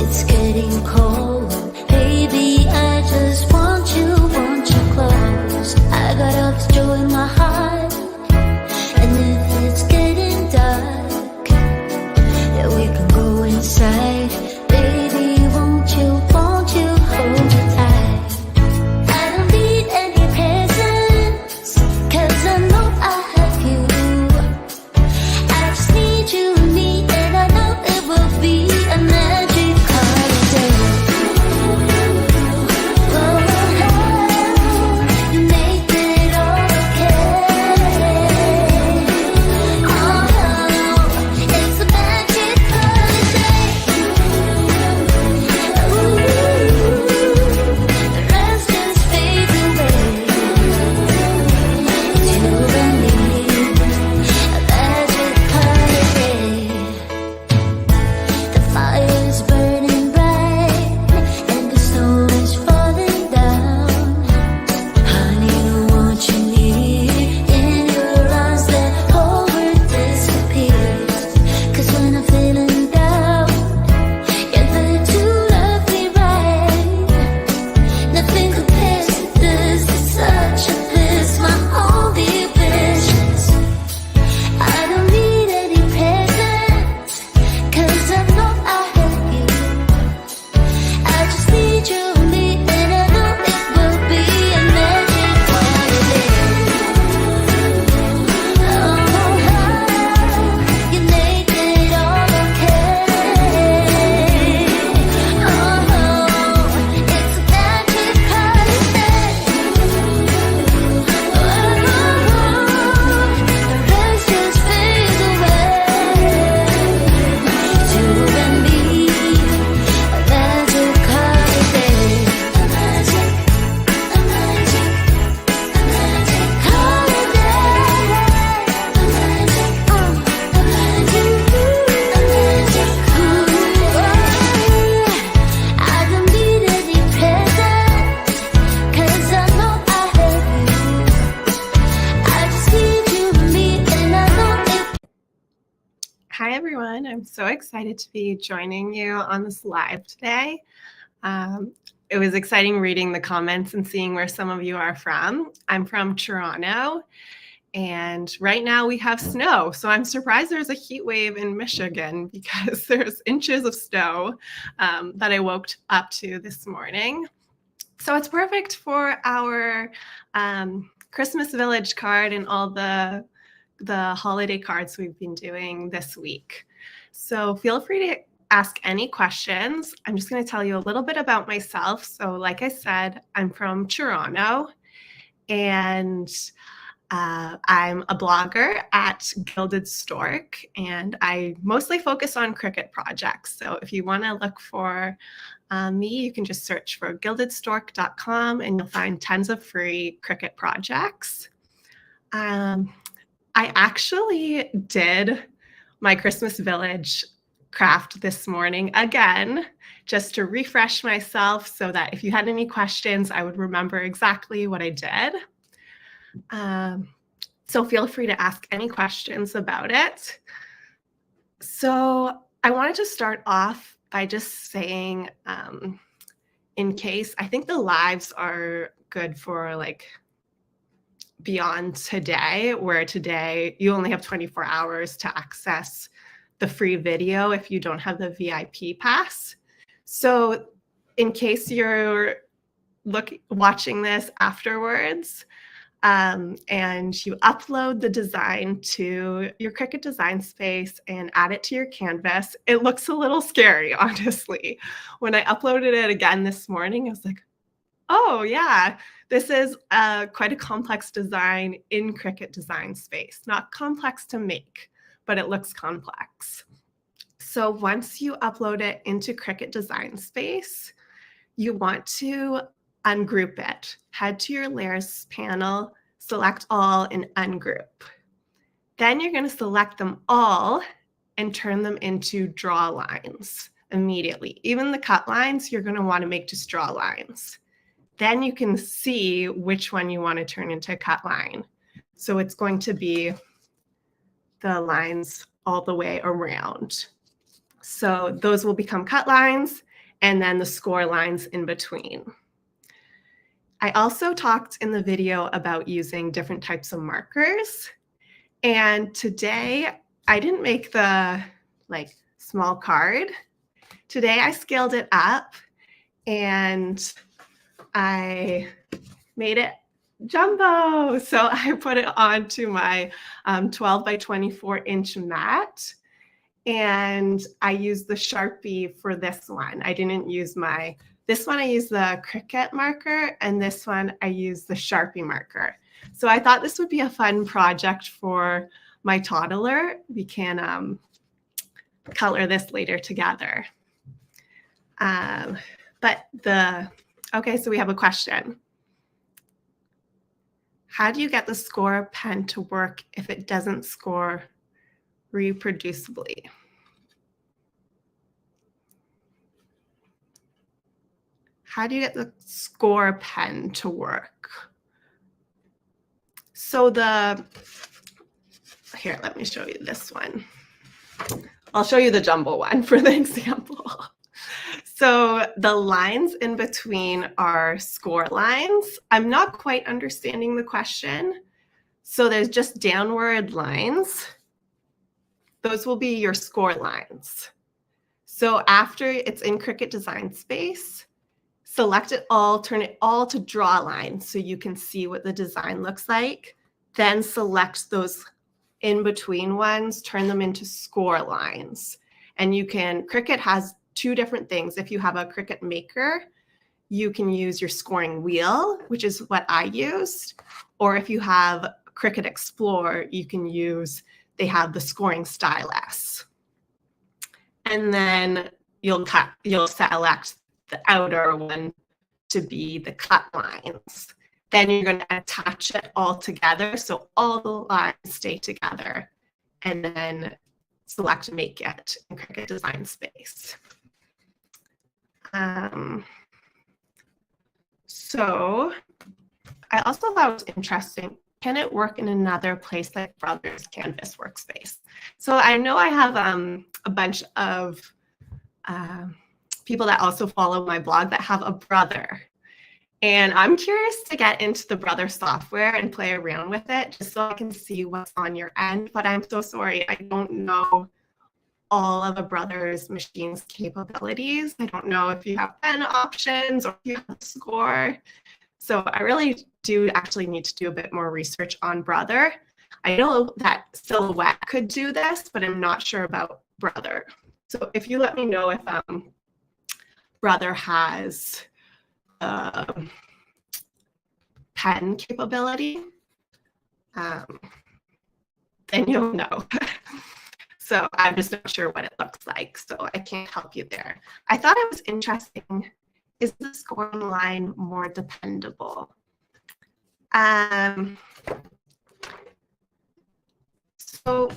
It's getting cold, baby, I just want you close. I got all this joy in my heart, and if it's getting dark, yeah, we can go inside. Baby, won't you hold me tight? I don't need any presents, 'cause I know I have you. I just need you and me, and I know it will be a magic holiday. Oh, you make it all okay. Oh, it's a magic holiday. Ooh, the rest just fades away. It's you and me, a magic holiday. The fire's burning bright, and the snow is falling down. Honey, what you need in your arms, that whole world disappears. 'Cause when I'm feeling down, you're there to love me right. Nothing compares to this, it's such a bliss, my only wishes. I don't need any presents, 'cause I know I have you. I just need you and me, and I know it will be a magic holiday. Oh, you make it all okay. Oh, it's a magic holiday. Oh, the rest just fades away. It's you and me, a magic holiday. A magic holiday. A magic, I don't need any presents, 'cause I know I have you. I just need you and me, and I know it. Hi, everyone. I'm so excited to be joining you on this live today. It was exciting reading the comments and seeing where some of you are from. I'm from Toronto, and right now we have snow. So I'm surprised there's a heat wave in Michigan because there's inches of snow that I woke up to this morning. So it's perfect for our Christmas Village card and all the holiday cards we've been doing this week. So feel free to ask any questions. I'm just going to tell you a little bit about myself. So like I said, I'm from Toronto, and I'm a blogger at Gilded Stork, and I mostly focus on Cricut projects. So if you want to look for me, you can just search for gildedstork.com, and you'll find tons of free Cricut projects. I actually did my Christmas Village craft this morning again, just to refresh myself so that if you had any questions, I would remember exactly what I did. So feel free to ask any questions about it. So I wanted to start off by just saying, in case, I think the lives are good for like beyond today, where today you only have 24 hours to access the free video if you don't have the VIP pass. So in case you're watching this afterwards, and you upload the design to your Cricut design space and add it to your canvas, it looks a little scary, honestly. When I uploaded it again this morning, I was like, oh yeah, this is quite a complex design in Cricut design space. Not complex to make, but it looks complex. So once you upload it into Cricut design space, you want to ungroup it. Head to your layers panel, select all, and ungroup. Then you're going to select them all and turn them into draw lines immediately. Even the cut lines, you're going to want to make just draw lines. Then you can see which one you want to turn into a cut line. So it's going to be the lines all the way around. So those will become cut lines. and then the score lines in between. I also talked in the video about using different types of markers. And today I didn't make the small card. Today I scaled it up and I made it jumbo. So I put it onto my 12 by 24 inch mat. And I used the Sharpie for this one. I didn't use this one I used the Cricut marker, and this one I used the Sharpie marker. So I thought this would be a fun project for my toddler. We can color this later together. Okay, so we have a question. How do you get the score pen to work if it doesn't score reproducibly? How do you get the score pen to work? So here, let me show you this one. I'll show you the jumbo one for the example. So the lines in between are score lines. I'm not quite understanding the question. So there's just downward lines. Those will be your score lines. So after it's in Cricut Design Space, select it all, turn it all to draw lines so you can see what the design looks like. Then select those in between ones, turn them into score lines. And Cricut has two different things. If you have a Cricut Maker, you can use your scoring wheel, which is what I used. Or if you have Cricut Explore, they have the scoring stylus. And then you'll select the outer one to be the cut lines. Then you're going to attach it all together so all the lines stay together, and then select Make It in Cricut Design Space. So I also thought it was interesting, can it work in another place like Brother's Canvas Workspace? So I know I have a bunch of people that also follow my blog that have a Brother. And I'm curious to get into the Brother software and play around with it just so I can see what's on your end. But I'm so sorry, I don't know all of a Brother's machine's capabilities. I don't know if you have pen options or if you have a score. So I really do actually need to do a bit more research on Brother. I know that Silhouette could do this, but I'm not sure about Brother. So if you let me know if Brother has pen capability, then you'll know. So I'm just not sure what it looks like, so I can't help you there. I thought it was interesting. Is the scoring line more dependable? So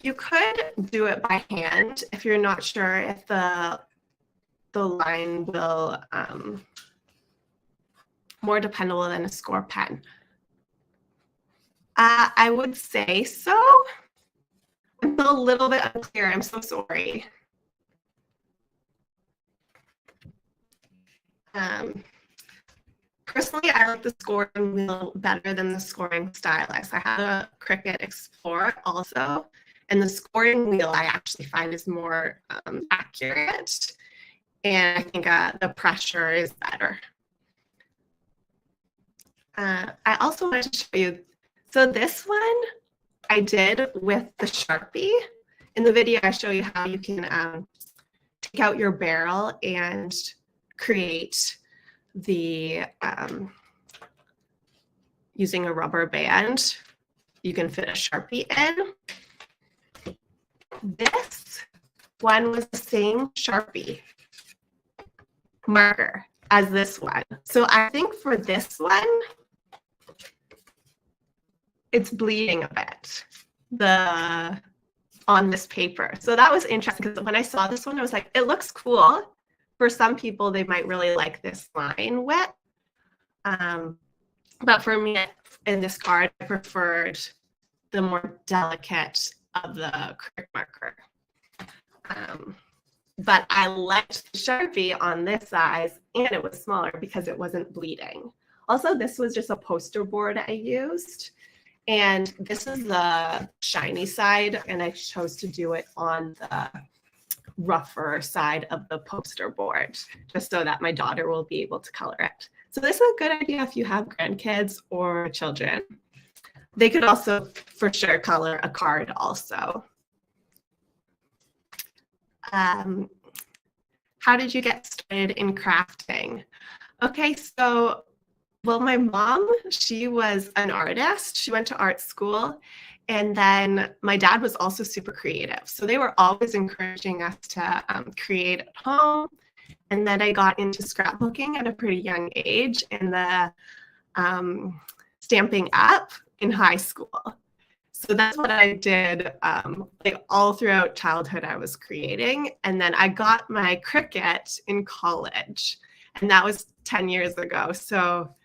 you could do it by hand if you're not sure if the line will more dependable than a score pen. I would say so. I'm still a little bit unclear. I'm so sorry. Personally, I like the scoring wheel better than the scoring stylus. I have a Cricut Explore also, and the scoring wheel I actually find is more accurate, and I think the pressure is better. I also wanted to show you, so this one I did with the Sharpie. In the video, I show you how you can take out your barrel and create the, using a rubber band, you can fit a Sharpie in. This one was the same Sharpie marker as this one. So I think for this one, it's bleeding a bit on this paper. So that was interesting because when I saw this one, I was like, it looks cool. For some people, they might really like this line width. But for me, in this card, I preferred the more delicate of the Cricut marker. but I liked the Sharpie on this size and it was smaller because it wasn't bleeding. Also, this was just a poster board I used. And this is the shiny side, and I chose to do it on the rougher side of the poster board, just so that my daughter will be able to color it. So this is a good idea if you have grandkids or children. They could also, for sure, color a card also. How did you get started in crafting? Okay, so, well, my mom, she was an artist. She went to art school. And then my dad was also super creative. So they were always encouraging us to create at home. And then I got into scrapbooking at a pretty young age and the Stamping Up in high school. So that's what I did like all throughout childhood. I was creating, and then I got my Cricut in college, and that was 10 years ago. So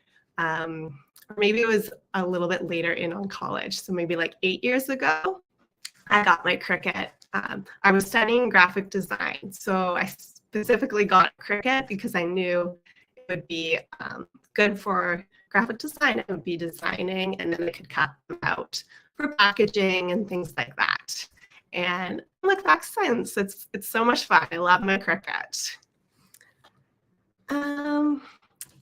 maybe it was a little bit later in on college. So maybe like 8 years ago, I got my Cricut. I was studying graphic design, so I specifically got Cricut because I knew it would be good for graphic design. I would be designing, and then I could cut them out for packaging and things like that. And look back since, it's so much fun. I love my Cricut.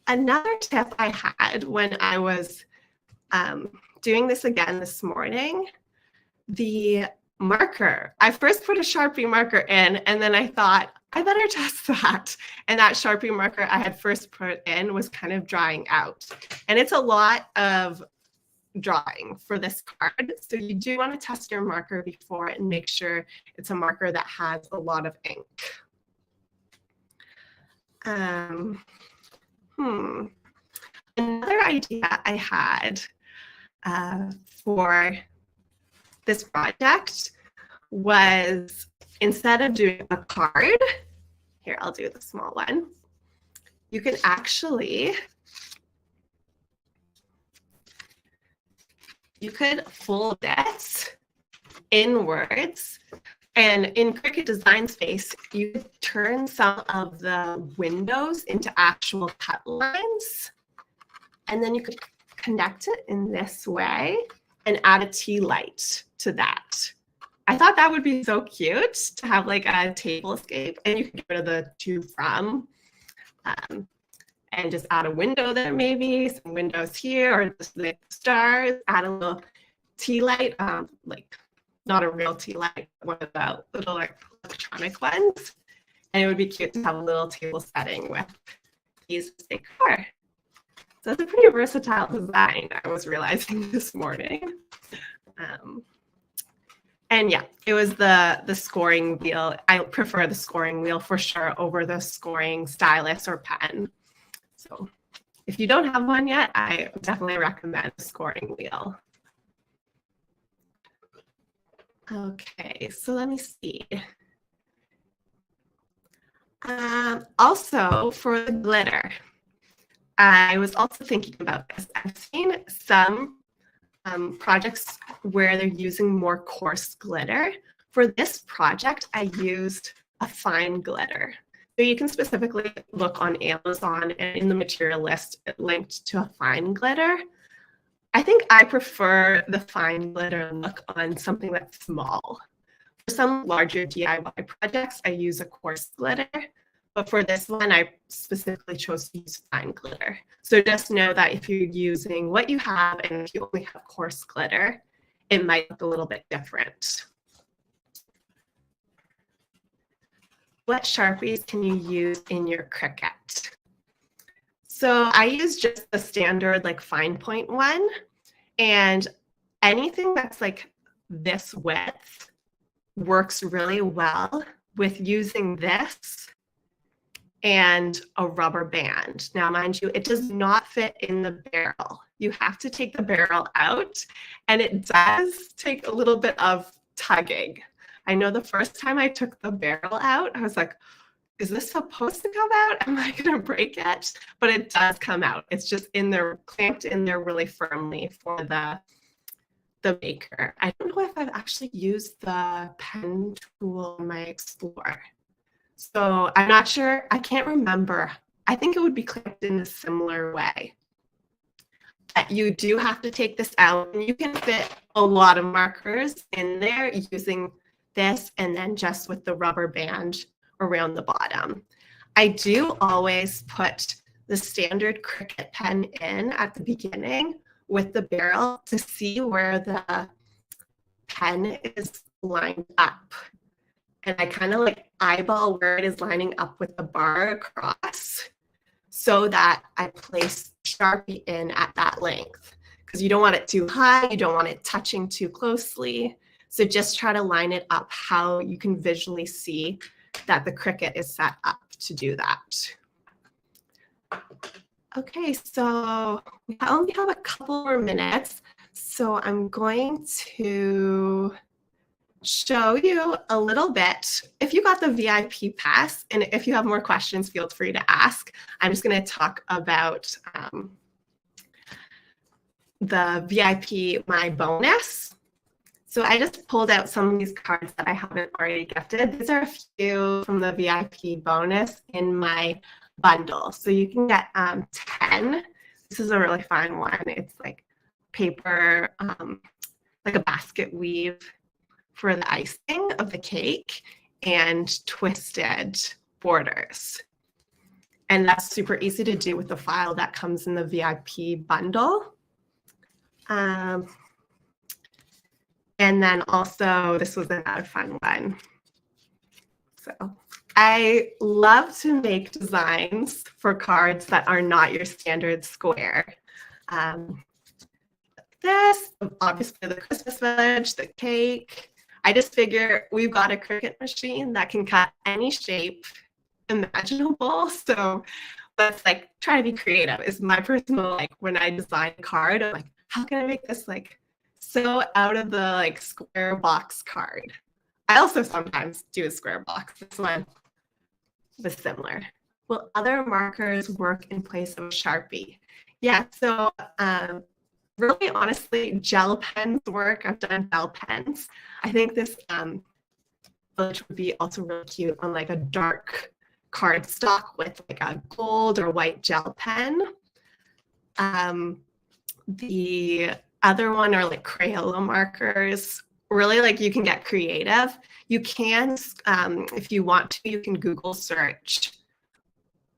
Another tip I had when I was doing this again this morning, the marker. I first put a Sharpie marker in, and then I thought, I better test that. And that Sharpie marker I had first put in was kind of drying out. And it's a lot of drawing for this card. So you do want to test your marker before and make sure it's a marker that has a lot of ink. Another idea I had for this project was, instead of doing a card, here, I'll do the small one. You can actually, you could fold it inwards, and in Cricut Design Space, you could turn some of the windows into actual cut lines, and then you could connect it in this way and add a tea light to that. I thought that would be so cute to have like a table escape, and you can get rid of the to from and just add a window there, maybe some windows here, or just the stars, add a little tea light, like not a real tea light, one of the little like electronic ones. And it would be cute to have a little table setting with these decor. So it's a pretty versatile design, I was realizing this morning. And yeah, it was the scoring wheel. I prefer the scoring wheel for sure over the scoring stylus or pen. So if you don't have one yet, I definitely recommend the scoring wheel. Okay, so let me see. Also, for the glitter, I was also thinking about this. I've seen some projects where they're using more coarse glitter. For this project, I used a fine glitter. So you can specifically look on Amazon, and in the material list, it linked to a fine glitter. I think I prefer the fine glitter look on something that's small. For some larger DIY projects, I use a coarse glitter. But for this one, I specifically chose to use fine glitter. So just know that if you're using what you have and if you only have coarse glitter, it might look a little bit different. What Sharpies can you use in your Cricut? So I use just the standard like fine point one, and anything that's like this width works really well with using this and a rubber band. Now, mind you, it does not fit in the barrel. You have to take the barrel out, and it does take a little bit of tugging. I know the first time I took the barrel out, I was like, is this supposed to come out? Am I gonna break it? But it does come out. It's just in there, clamped in there really firmly for the maker. I don't know if I've actually used the pen tool in my Explorer. So I'm not sure, I can't remember. I think it would be clipped in a similar way. But you do have to take this out, and you can fit a lot of markers in there using this and then just with the rubber band around the bottom. I do always put the standard Cricut pen in at the beginning with the barrel to see where the pen is lined up. And I kind of like eyeball where it is lining up with the bar across so that I place Sharpie in at that length, because you don't want it too high, you don't want it touching too closely. So just try to line it up how you can visually see that the Cricut is set up to do that. Okay, so we only have a couple more minutes, so I'm going to show you a little bit. If you got the VIP pass, and if you have more questions, feel free to ask. I'm just going to talk about the VIP My Bonus. So I just pulled out some of these cards that I haven't already gifted. These are a few from the VIP bonus in my bundle. So you can get 10. This is a really fun one. It's like paper, like a basket weave for the icing of the cake and twisted borders. And that's super easy to do with the file that comes in the VIP bundle. And then also, this was another fun one. So I love to make designs for cards that are not your standard square. This, obviously the Christmas village, the cake. I just figure we've got a Cricut machine that can cut any shape imaginable. So let's like try to be creative. Is my personal, like, when I design a card, I'm like, how can I make this like so out of the like square box card? I also sometimes do a square box. This one was similar. Will other markers work in place of Sharpie? Yeah, so really honestly, gel pens work. I've done gel pens. I think this village would be also really cute on like a dark cardstock with like a gold or white gel pen. The other one are like Crayola markers. Really, like, you can get creative. You can, if you want to, you can Google search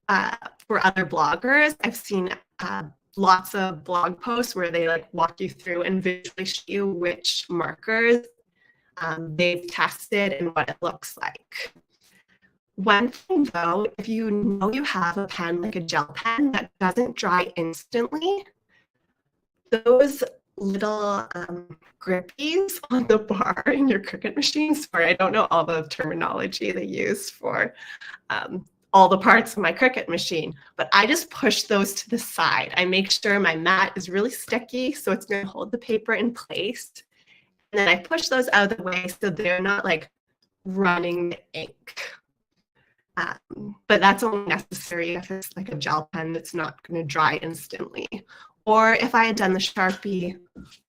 for other bloggers. I've seen lots of blog posts where they like walk you through and visually show you which markers they've tested and what it looks like. One thing though, if you know you have a pen like a gel pen that doesn't dry instantly, those little grippies on the bar in your Cricut machine. Sorry, I don't know all the terminology they use for all the parts of my Cricut machine, but I just push those to the side. I make sure my mat is really sticky, so it's going to hold the paper in place. And then I push those out of the way so they're not like running the ink. But that's only necessary if it's like a gel pen that's not going to dry instantly. Or if I had done the Sharpie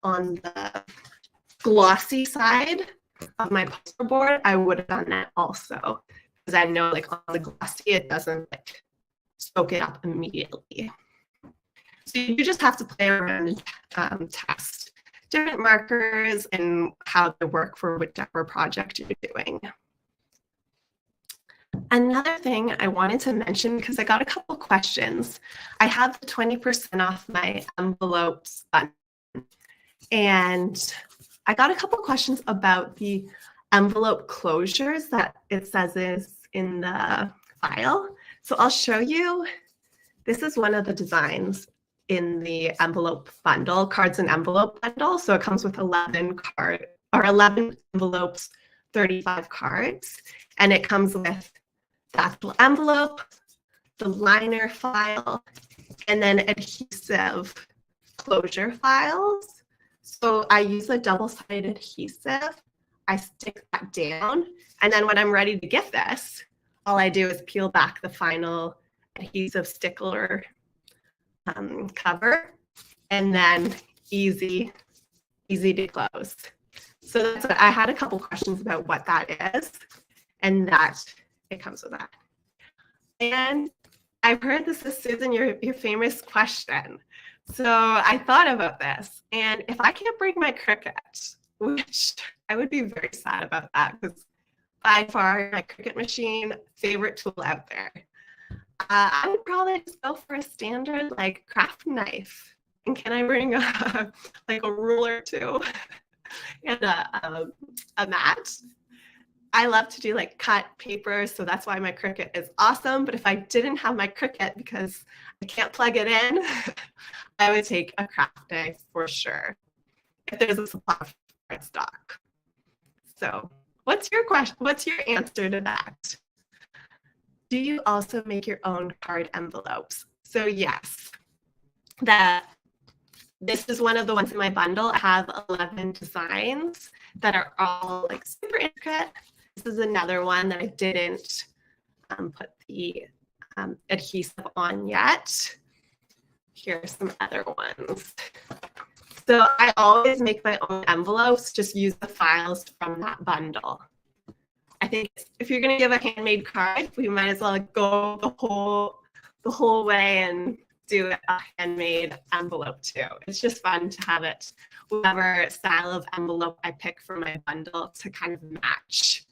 on the glossy side of my poster board, I would have done that also. Because I know like on the glossy, it doesn't like soak it up immediately. So you just have to play around and test different markers and how they work for whichever project you're doing. Another thing I wanted to mention, because I got a couple questions, I have 20% off my envelopes button. And I got a couple questions about the envelope closures that it says is in the file. So I'll show you. This is one of the designs in the envelope bundle, cards and envelope bundle. So it comes with 11 envelopes, 35 cards, and it comes with the actual envelope, the liner file, and then adhesive closure files. So I use a double-sided adhesive. I stick that down, and then when I'm ready to gift this, all I do is peel back the final adhesive stickler cover, and then easy to close. So that's what, I had a couple questions about what that is, and that it comes with that. And I've heard this is, Susan, your famous question. So I thought about this, and if I can't bring my Cricut, which I would be very sad about that, because by far my Cricut machine, favorite tool out there. I would probably just go for a standard like craft knife. And can I bring a like a ruler too, and a mat? I love to do like cut paper, so that's why my Cricut is awesome. But if I didn't have my Cricut because I can't plug it in, I would take a craft knife for sure, if there's a supply in stock. So what's your question? What's your answer to that? Do you also make your own card envelopes? So yes, this is one of the ones in my bundle. I have 11 designs that are all like super intricate. This is another one that I didn't put the adhesive on yet. Here are some other ones. So I always make my own envelopes, just use the files from that bundle. I think if you're going to give a handmade card, we might as well go the whole way and do a handmade envelope too. It's just fun to have it, whatever style of envelope I pick for my bundle, to kind of match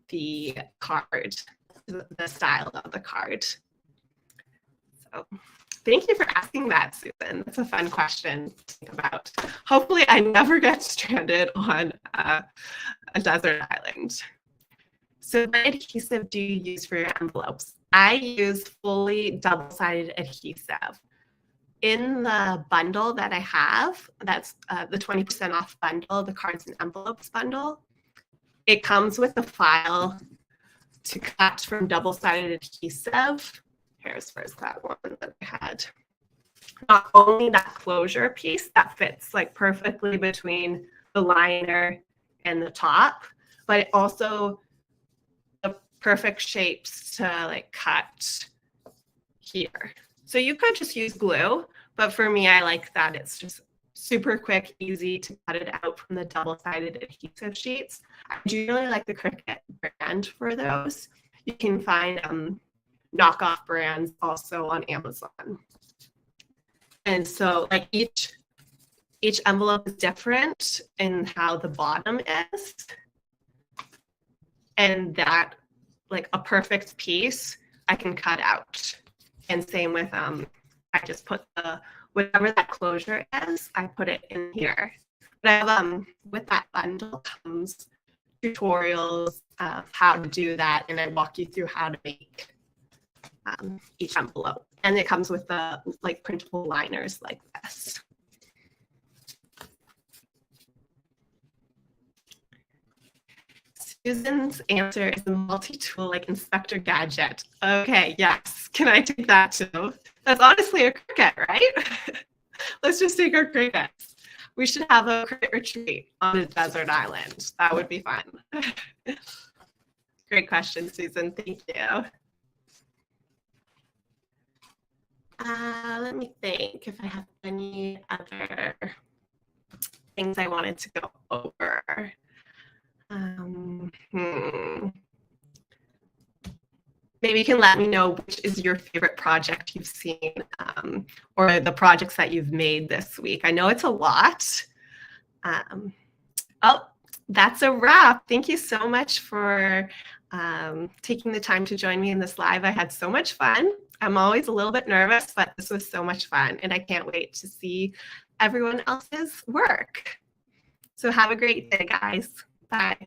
the card, the style of the card. So thank you for asking that, Susan. That's a fun question to think about. Hopefully I never get stranded on a desert island. So what adhesive do you use for your envelopes? I use fully double-sided adhesive. In the bundle that I have, that's the 20% off bundle, the cards and envelopes bundle, it comes with a file to cut from double-sided adhesive. Where's that one that I had? Not only that closure piece that fits like perfectly between the liner and the top, but it also the perfect shapes to like cut here. So you could just use glue, but for me, I like that it's just super quick, easy to cut it out from the double-sided adhesive sheets. I do really like the Cricut brand for those. You can find knockoff brands also on Amazon. And so like each envelope is different in how the bottom is. And that, like a perfect piece, I can cut out. And same with, I just put whatever that closure is, I put it in here. But I have, with that bundle comes tutorials of how to do that, and I walk you through how to make each envelope. And it comes with the like printable liners like this. Susan's answer is a multi-tool like Inspector Gadget. Okay, yes. Can I take that too? That's honestly a Cricut, right? Let's just take our Cricuts. We should have a Cricut retreat on a desert island. That would be fun. Great question, Susan. Thank you. Let me think if I have any other things I wanted to go over. Maybe you can let me know which is your favorite project you've seen, or the projects that you've made this week. I know it's a lot. Oh, that's a wrap. Thank you so much for taking the time to join me in this live. I had so much fun. I'm always a little bit nervous, but this was so much fun, and I can't wait to see everyone else's work. So have a great day, guys. Bye.